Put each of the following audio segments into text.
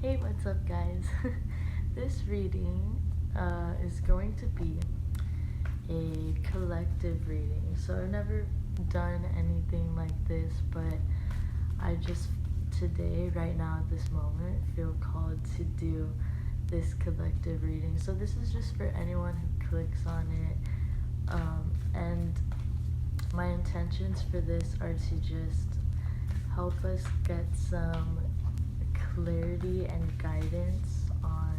Hey, what's up, guys? This reading is going to be a collective reading. So I've never done anything like this, but I just today, right now at this moment, feel called to do this collective reading. So this is just for anyone who clicks on it. And my intentions for this are to just help us get some clarity and guidance on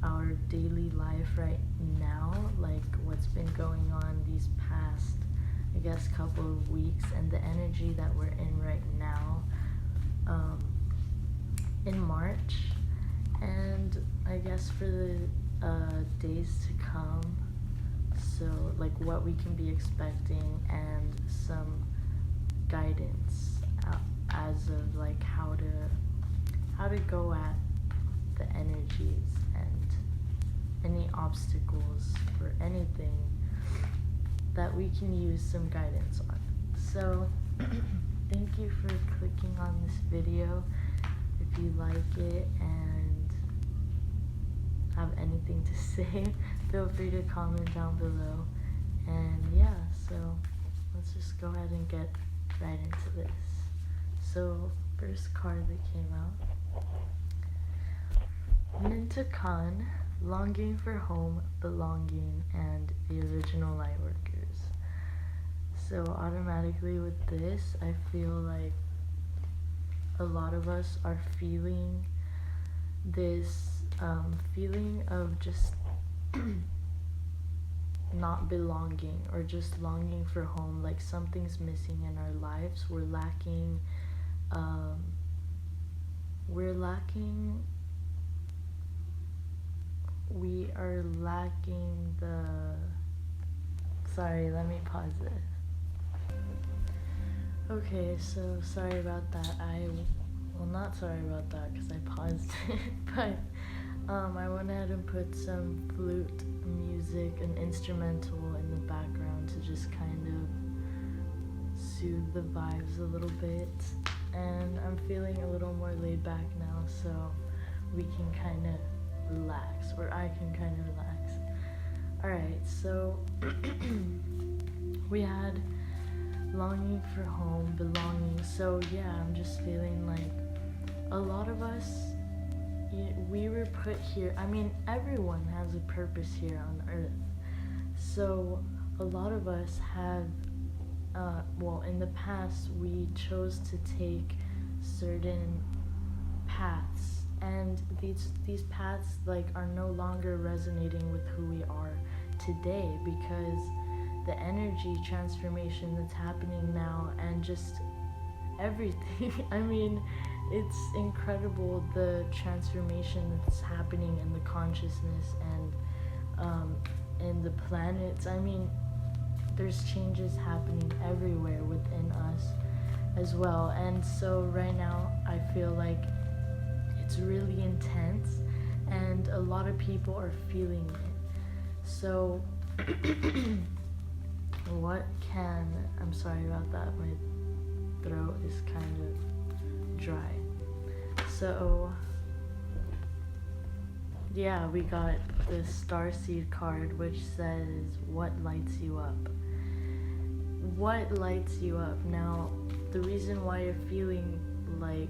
our daily life right now, like what's been going on these past, I guess, couple of weeks, and the energy that we're in right now in March, and I guess for the days to come. So like what we can be expecting and some guidance as of like how to go at the energies and any obstacles or anything that we can use some guidance on. So thank you for clicking on this video. If you like it and have anything to say, feel free to comment down below. And yeah, so let's just go ahead and get right into this. So first card that came out, Mintakan, longing for home, belonging, and the original lightworkers. So automatically with this, I feel like a lot of us are feeling this feeling of just not belonging, or just longing for home, like something's missing in our lives. We're lacking we are lacking the, sorry, let me pause this. Okay, so sorry about that. Not sorry about that because I paused it, but I went ahead and put some flute music, an instrumental in the background to just kind of soothe the vibes a little bit. And I'm feeling a little more laid back now, so we can kind of relax, or I can kind of relax. Alright, so we had longing for home, belonging. So yeah, I'm just feeling like a lot of us, we were put here. I mean, everyone has a purpose here on earth. So a lot of us have in the past, we chose to take certain paths, and these paths like are no longer resonating with who we are today, because the energy transformation that's happening now and just everything. I mean, it's incredible, the transformation that's happening in the consciousness and in the planets. I mean, there's changes happening everywhere within us as well. And so right now I feel like it's really intense and a lot of people are feeling it. So I'm sorry about that, my throat is kind of dry. So yeah, we got the Starseed card, which says, what lights you up? What lights you up? Now, the reason why you're feeling like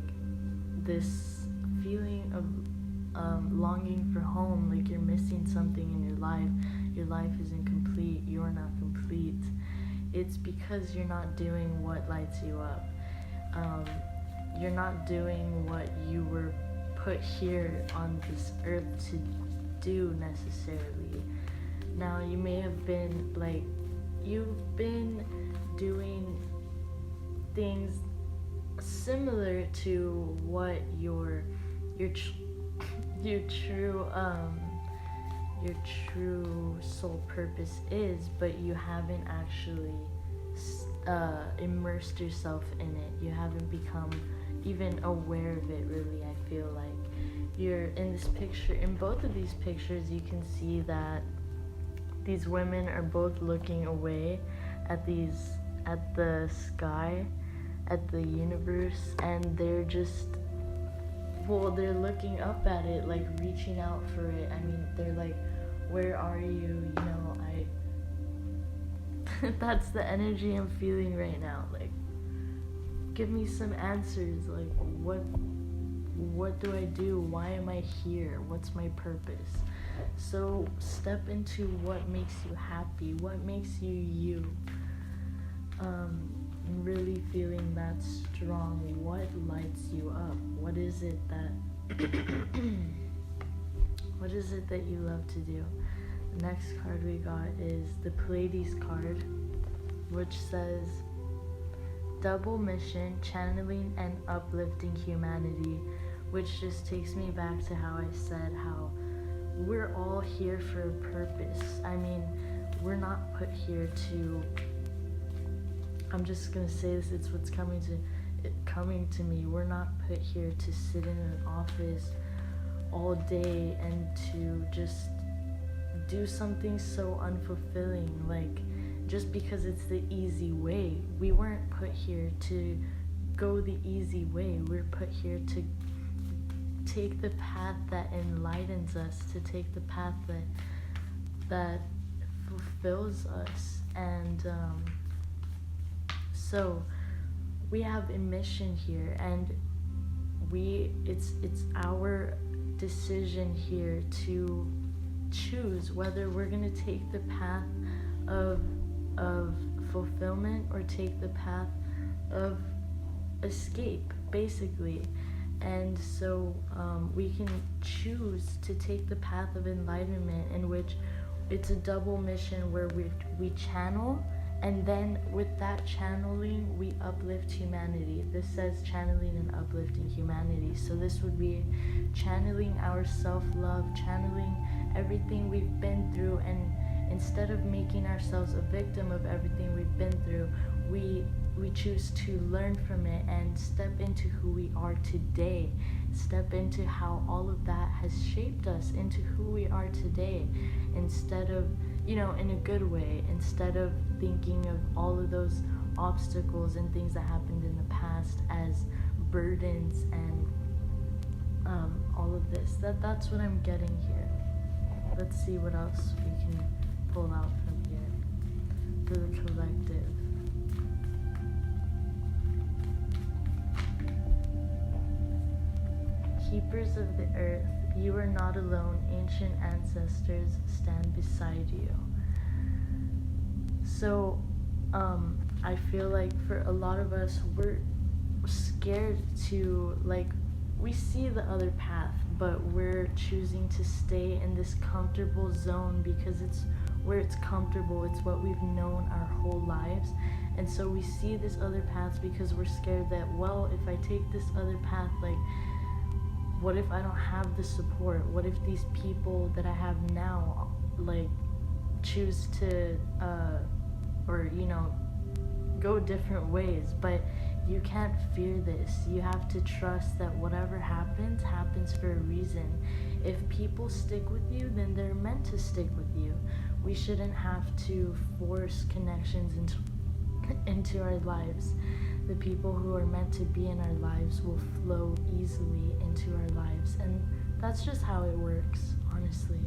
this feeling of longing for home, like you're missing something in your life isn't complete, you're not complete, it's because you're not doing what lights you up. You're not doing what you were put here on this earth to do necessarily. Now, you may have been like, you've been doing things similar to what your true soul purpose is, but you haven't actually immersed yourself in it. You haven't become even aware of it, really. I feel like you're in this picture, in both of these pictures, you can see that these women are both looking away at the sky, at the universe, and they're just well, they're looking up at it, like reaching out for it. I mean, they're like, where are you? You know, that's the energy I'm feeling right now. Like, give me some answers. Like, what do I do? Why am I here? What's my purpose? So step into what makes you happy, what makes you you. Really feeling that strong. What lights you up? What is it that what is it that you love to do? The next card we got is the Pleiades card, which says double mission, channeling and uplifting humanity, which just takes me back to how I said how we're all here for a purpose. I mean, we're not put here to, I'm just gonna say this, it's what's coming to me. We're not put here to sit in an office all day and to just do something so unfulfilling, like just because it's the easy way. We weren't put here to go the easy way. We're put here to take the path that enlightens us, to take the path that fulfills us. And so we have a mission here, and it's our decision here to choose whether we're going to take the path of fulfillment or take the path of escape, basically. And so we can choose to take the path of enlightenment, in which it's a double mission where we channel, and then with that channeling we uplift humanity. This says channeling and uplifting humanity, so this would be channeling our self-love, channeling everything we've been through, and instead of making ourselves a victim of everything we've been through, we choose to learn from it and step into who we are today, step into how all of that has shaped us into who we are today, instead of, in a good way, instead of thinking of all of those obstacles and things that happened in the past as burdens and all of this. That's what I'm getting here. Let's see what else we can pull out from here for the collective. Keepers of the earth, you are not alone. Ancient ancestors stand beside you. So, I feel like for a lot of us, we're scared to, like, we see the other path, but we're choosing to stay in this comfortable zone because it's where it's comfortable. It's what we've known our whole lives. And so we see this other path because we're scared that, well, if I take this other path, like, what if I don't have the support? What if these people that I have now, like, choose to, go different ways? But you can't fear this. You have to trust that whatever happens, happens for a reason. If people stick with you, then they're meant to stick with you. We shouldn't have to force connections into our lives. The people who are meant to be in our lives will flow easily into our lives, and that's just how it works, honestly.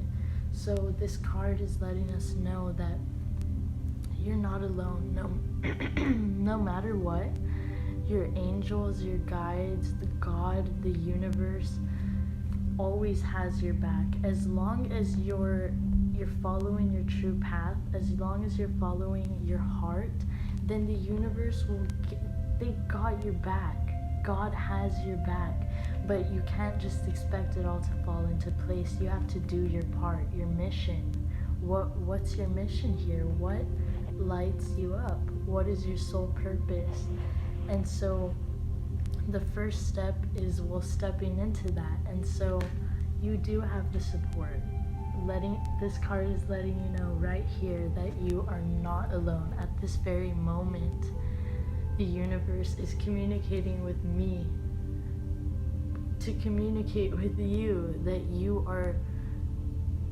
So this card is letting us know that you're not alone. No matter what, your angels, your guides, the God, the universe always has your back. As long as you're following your true path, as long as you're following your heart, then the universe they got your back. God has your back. But you can't just expect it all to fall into place. You have to do your part, your mission. What's your mission here? What lights you up? What is your sole purpose? And so the first step is, stepping into that. And so you do have the support. This card is letting you know right here that you are not alone. At this very moment, the universe is communicating with me to communicate with you that you are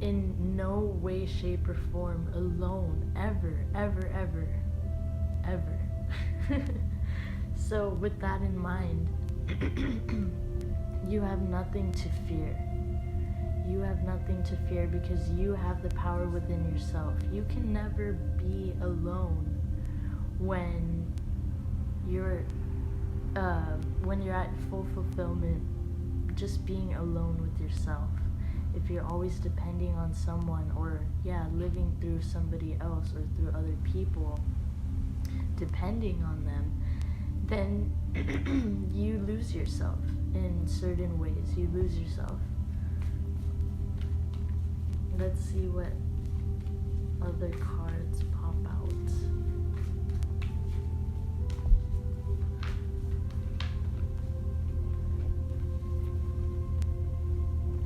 in no way, shape, or form alone, ever, ever, ever, ever. So with that in mind, you have nothing to fear. You have nothing to fear because you have the power within yourself. You can never be alone when you're at full fulfillment, just being alone with yourself. If you're always depending on someone, or living through somebody else or through other people, depending on them, then you lose yourself in certain ways. You lose yourself. Let's see what other cards pop out.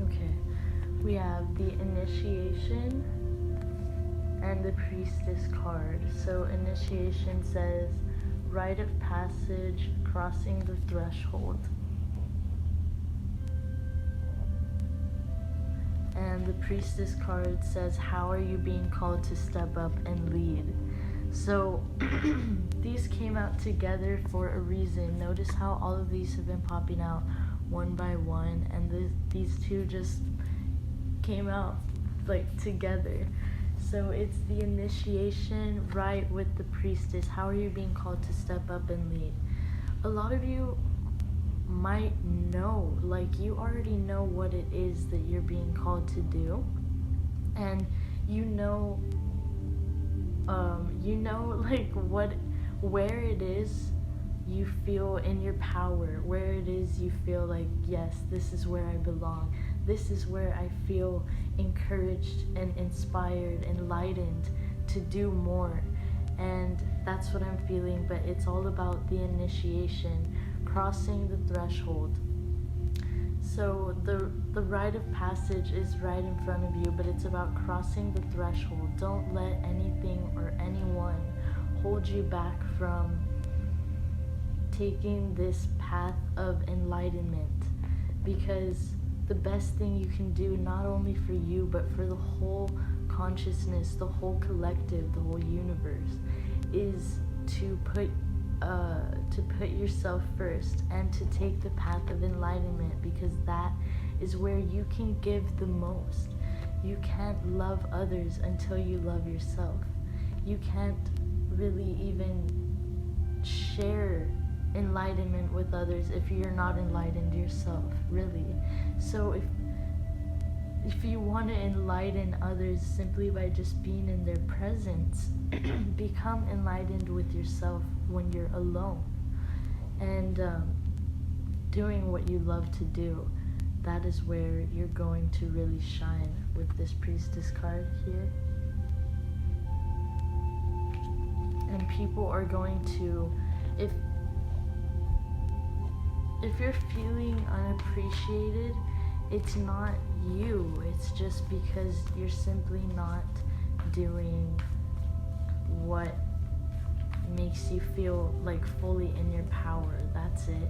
Okay, we have the Initiation and the Priestess card. So Initiation says, rite of passage, crossing the threshold. And the Priestess card says, how are you being called to step up and lead? So these came out together for a reason. Notice how all of these have been popping out one by one, and these two just came out like together. So it's the Initiation right with the Priestess. How are you being called to step up and lead? A lot of you might know, like you already know what it is that you're being called to do, and you know like where it is you feel in your power, where it is you feel like, yes, this is where I belong, this is where I feel encouraged and inspired, enlightened to do more. And that's what I'm feeling. But it's all about the Initiation, crossing the threshold. So the rite of passage is right in front of you, but it's about crossing the threshold. Don't let anything or anyone hold you back from taking this path of enlightenment, because the best thing you can do, not only for you but for the whole consciousness, the whole collective, the whole universe, is to put yourself first and to take the path of enlightenment, because that is where you can give the most. You can't love others until you love yourself. You can't really even share enlightenment with others if you're not enlightened yourself, really. So if you want to enlighten others simply by just being in their presence, become enlightened with yourself when you're alone and doing what you love to do. That is where you're going to really shine with this Priestess card here. And people are going to, if you're feeling unappreciated, it's not you. It's just because you're simply not doing what makes you feel like fully in your power. That's it.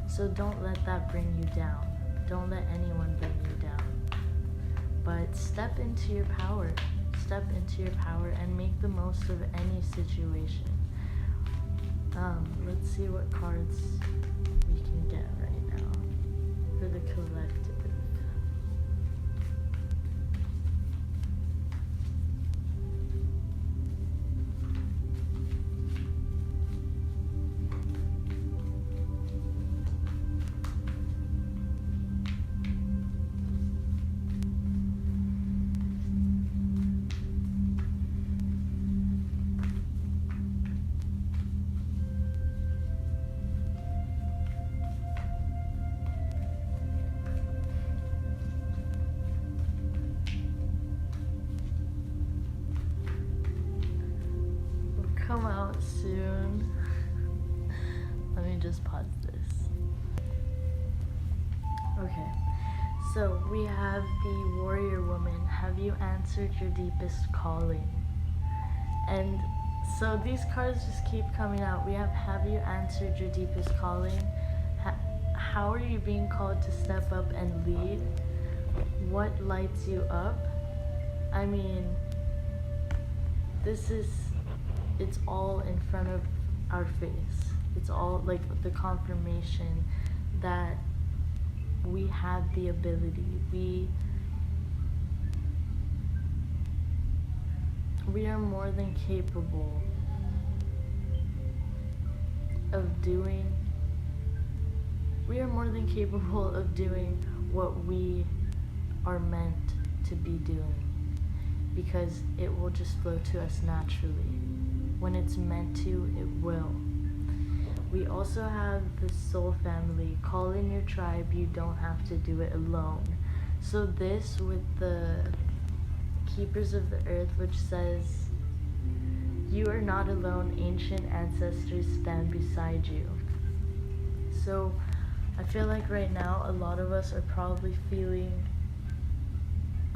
So don't let that bring you down. Don't let anyone bring you down. But step into your power. Step into your power and make the most of any situation. Let's see what cards we can get right now for the collective. Come out soon. Let me just pause this. Okay, so we have the Warrior Woman. Have you answered your deepest calling? And so these cards just keep coming out. We have you answered your deepest calling? How are you being called to step up and lead? What lights you up? I mean, it's all in front of our face. It's all like the confirmation that we have the ability. We are more than capable of doing what we are meant to be doing, because it will just flow to us naturally. When it's meant to, it will. We also have the soul family. Call in your tribe. You don't have to do it alone. So this with the keepers of the earth, which says, you are not alone, ancient ancestors stand beside you. So I feel like right now a lot of us are probably feeling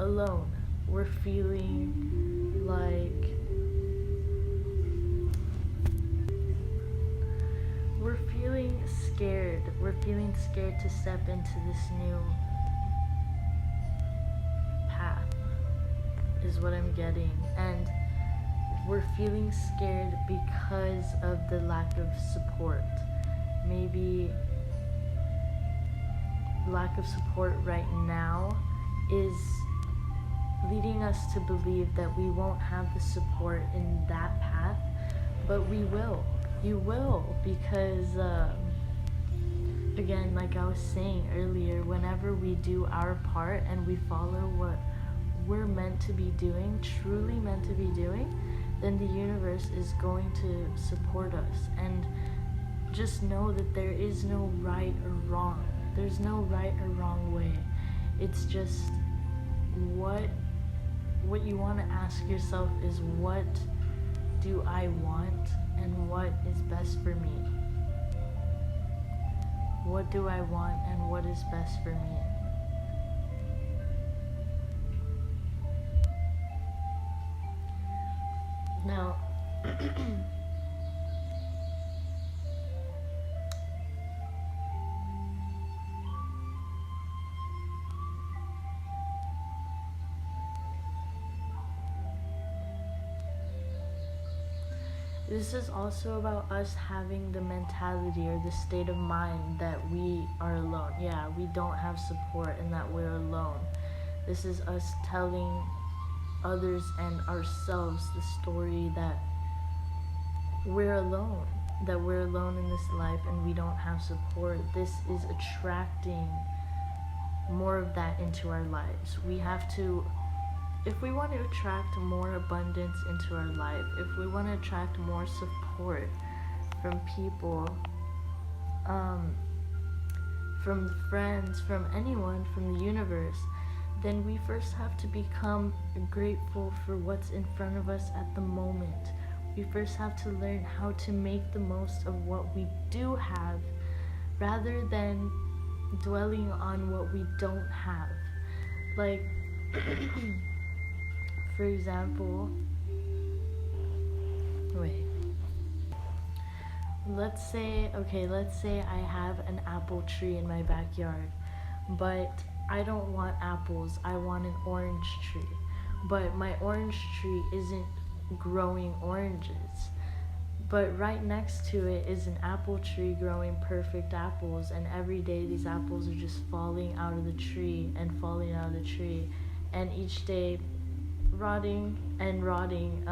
alone. We're feeling like scared. We're feeling scared to step into this new path, is what I'm getting. And we're feeling scared because of the lack of support. Maybe lack of support right now is leading us to believe that we won't have the support in that path, but we will. You will, because again, like I was saying earlier, whenever we do our part and we follow what we're meant to be doing, truly meant to be doing, then the universe is going to support us. And just know that there is no right or wrong. There's no right or wrong way. It's just what you want to ask yourself is, what do I want and what is best for me? What do I want and what is best for me? Now, this is also about us having the mentality or the state of mind that we are alone. Yeah, we don't have support and that we're alone. This is us telling others and ourselves the story that we're alone in this life and we don't have support. This is attracting more of that into our lives. We have to, if we want to attract more abundance into our life, if we want to attract more support from people, from friends, from anyone, from the universe, then we first have to become grateful for what's in front of us at the moment. We first have to learn how to make the most of what we do have, rather than dwelling on what we don't have. Like, for example, let's say I have an apple tree in my backyard, but I don't want apples, I want an orange tree. But my orange tree isn't growing oranges. But right next to it is an apple tree growing perfect apples, and every day these apples are just falling out of the tree and falling out of the tree, and each day rotting and rotting.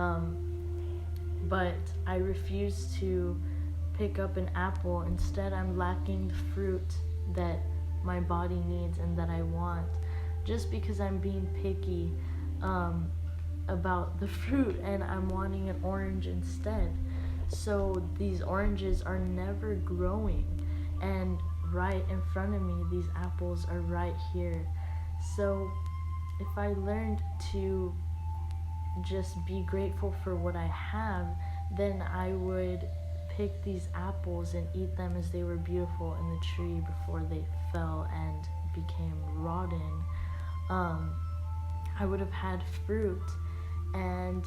But I refuse to pick up an apple. Instead, I'm lacking the fruit that my body needs and that I want, just because I'm being picky about the fruit and I'm wanting an orange instead. So these oranges are never growing, and right in front of me these apples are right here. So if I learned to just be grateful for what I have, then I would pick these apples and eat them as they were beautiful in the tree before they fell and became rotten. I would have had fruit, and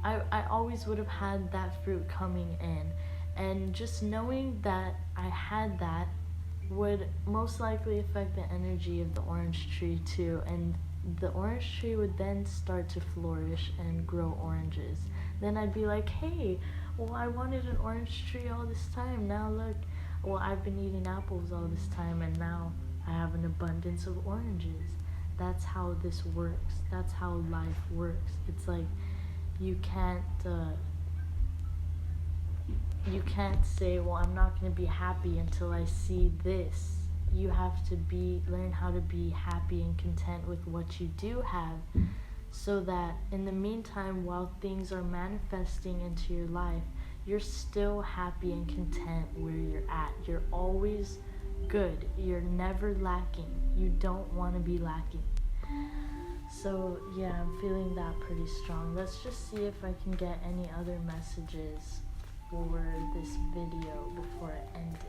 I always would have had that fruit coming in. And just knowing that I had that would most likely affect the energy of the orange tree too, and the orange tree would then start to flourish and grow oranges. Then I'd be like, hey, well, I wanted an orange tree all this time, now look, well, I've been eating apples all this time and now I have an abundance of oranges. That's how this works. That's how life works. It's like you can't say, well, I'm not going to be happy until I see this. You have to learn how to be happy and content with what you do have, so that in the meantime, while things are manifesting into your life, you're still happy and content where you're at. You're always good. You're never lacking. You don't want to be lacking. So yeah, I'm feeling that pretty strong. Let's just see if I can get any other messages for this video before I end it.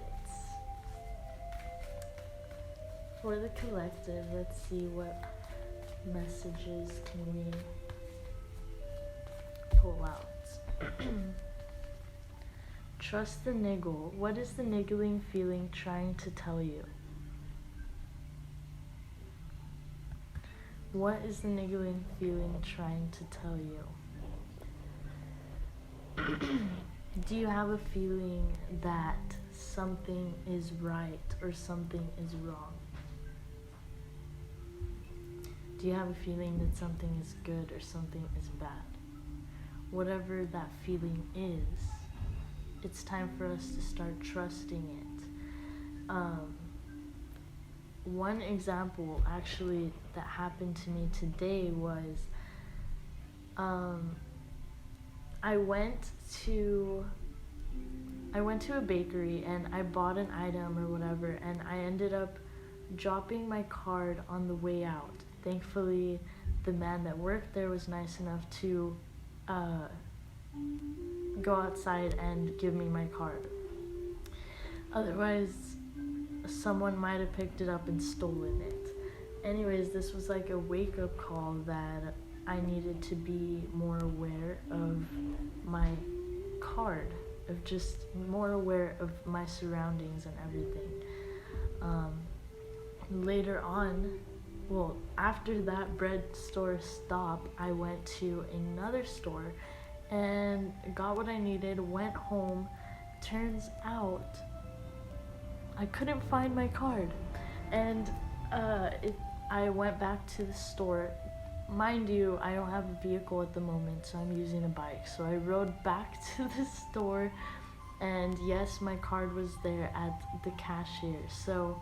For the collective, let's see what messages can we pull out. Trust the niggle. What is the niggling feeling trying to tell you? What is the niggling feeling trying to tell you? Do you have a feeling that something is right or something is wrong? Do you have a feeling that something is good or something is bad? Whatever that feeling is, it's time for us to start trusting it. One example actually that happened to me today was I went to a bakery and I bought an item or whatever, and I ended up dropping my card on the way out. Thankfully, the man that worked there was nice enough to go outside and give me my card. Otherwise, someone might have picked it up and stolen it. Anyways, this was like a wake-up call that I needed to be more aware of my card, of just more aware of my surroundings and everything. Later on, well, after that bread store stop, I went to another store and got what I needed, went home. Turns out I couldn't find my card, and I went back to the store. Mind you, I don't have a vehicle at the moment, so I'm using a bike. So I rode back to the store, and yes, my card was there at the cashier. So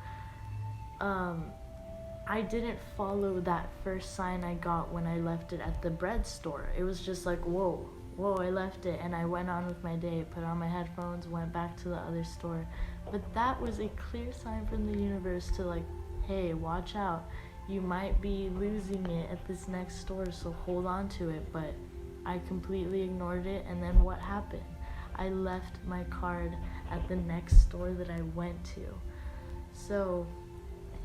I didn't follow that first sign I got when I left it at the bread store. It was just like, whoa, I left it, and I went on with my day, put on my headphones, went back to the other store. But that was a clear sign from the universe to like, hey, watch out. You might be losing it at this next store, so hold on to it. But I completely ignored it, and then what happened? I left my card at the next store that I went to. So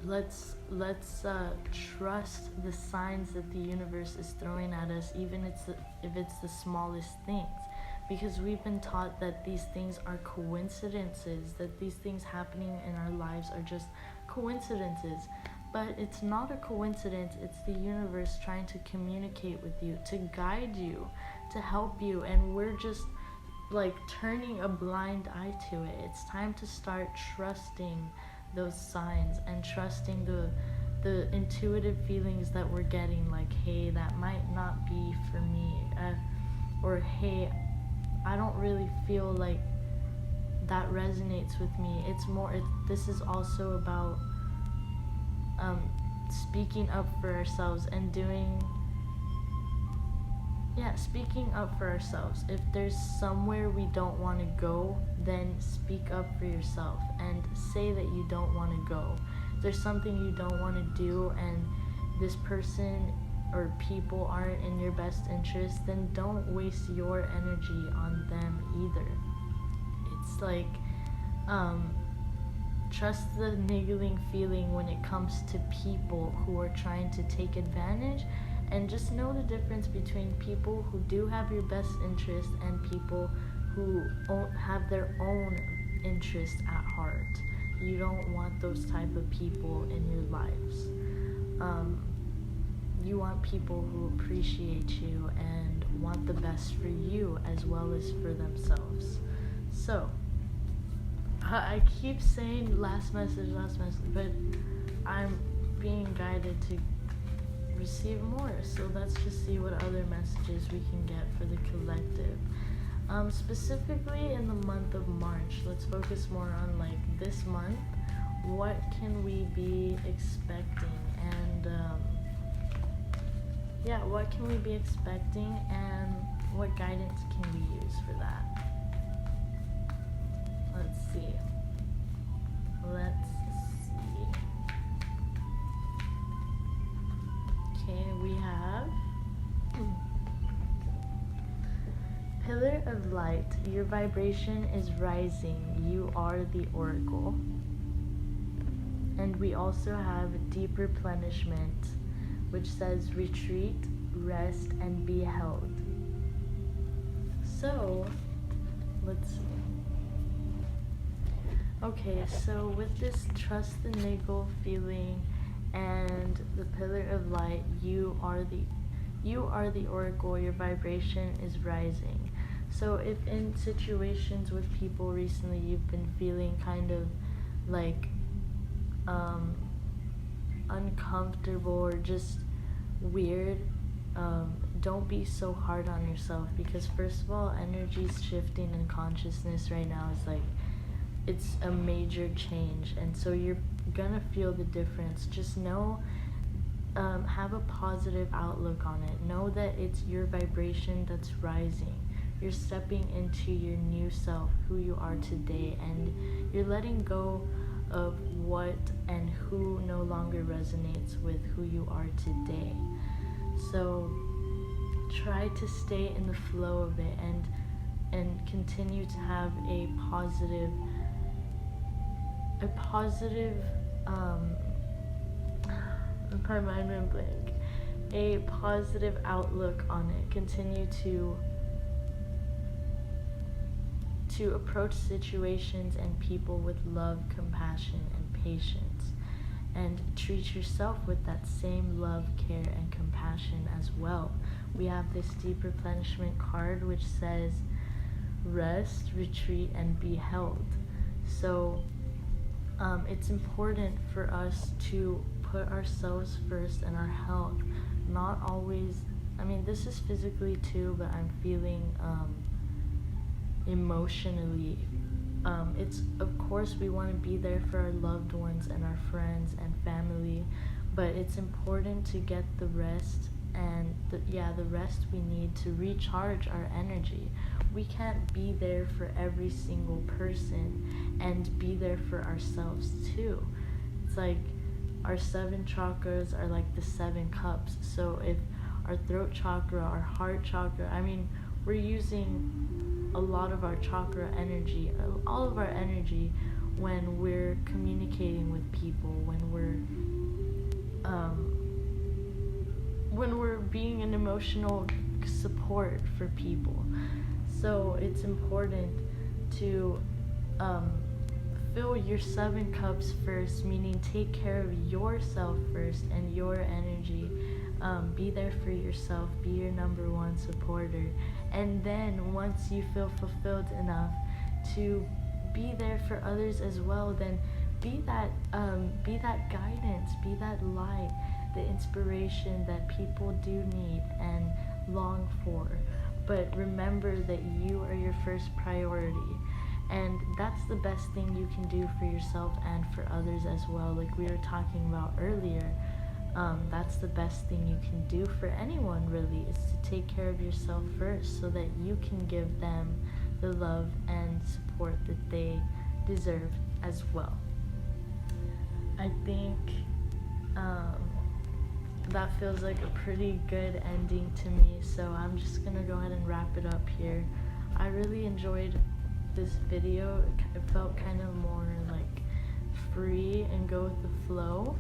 let's trust the signs that the universe is throwing at us, even if it's the smallest things. Because we've been taught that these things are coincidences, that these things happening in our lives are just coincidences. But it's not a coincidence. It's the universe trying to communicate with you, to guide you, to help you, and we're just like turning a blind eye to it. It's time to start trusting those signs and trusting the intuitive feelings that we're getting, like, hey, that might not be for me, or hey, I don't really feel like that resonates with me. This is also about speaking up for ourselves and speaking up for ourselves. If there's somewhere we don't want to go, then speak up for yourself and say that you don't want to go. If there's something you don't want to do and this person or people aren't in your best interest, then don't waste your energy on them either. It's like, trust the niggling feeling when it comes to people who are trying to take advantage, and just know the difference between people who do have your best interest and people who have their own interest at heart. You don't want those type of people in your lives. You want people who appreciate you and want the best for you as well as for themselves. So, I keep saying last message, but I'm being guided to receive more. So let's just see what other messages we can get for the collective. Specifically in the month of March, let's focus more on like this month. What can we be expecting? And what can we be expecting, and what guidance can we use for that? Let's see. Okay, we have Pillar of Light. Your vibration is rising. You are the oracle. And we also have Deep Replenishment, which says retreat, rest, and be held. So, let's see. Okay, so with this trust the niggle feeling and the Pillar of Light, you are the oracle. Your vibration is rising. So if in situations with people recently you've been feeling kind of like uncomfortable or just weird, don't be so hard on yourself, because first of all, energy's shifting in consciousness right now is like, it's a major change, and so you're gonna feel the difference. Just know, have a positive outlook on it. Know that it's your vibration that's rising. You're stepping into your new self, who you are today, and you're letting go of what and who no longer resonates with who you are today. So try to stay in the flow of it and continue to have a positive my mind went blank. A positive outlook on it. Continue to approach situations and people with love, compassion, and patience, and treat yourself with that same love, care, and compassion as well. We have this Deep Replenishment card, which says rest, retreat, and be held. So it's important for us to put ourselves first and our health. Not always, I mean, this is physically too, but I'm feeling emotionally. It's, of course, we want to be there for our loved ones and our friends and family, but it's important to get the rest and the rest we need to recharge our energy. We can't be there for every single person and be there for ourselves too. It's like our 7 chakras are like the 7 cups. So if our throat chakra, our heart chakra, I mean, we're using a lot of our chakra energy, all of our energy when we're communicating with people, when we're being an emotional support for people. So it's important to fill your 7 cups first, meaning take care of yourself first and your energy. Be there for yourself, be your number 1 supporter, and then once you feel fulfilled enough to be there for others as well, then be that guidance, be that light, the inspiration that people do need and long for. But remember that you are your first priority, and that's the best thing you can do for yourself and for others as well. Like we were talking about earlier, that's the best thing you can do for anyone, really, is to take care of yourself first so that you can give them the love and support that they deserve as well. I think that feels like a pretty good ending to me, so I'm just gonna go ahead and wrap it up here. I really enjoyed this video. It felt kind of more like free and go with the flow.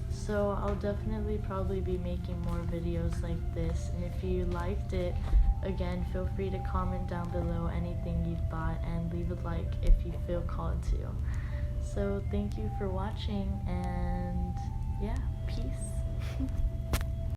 So I'll definitely probably be making more videos like this, and if you liked it, again, feel free to comment down below anything you thought and leave a like if you feel called to. So thank you for watching, and yeah, peace.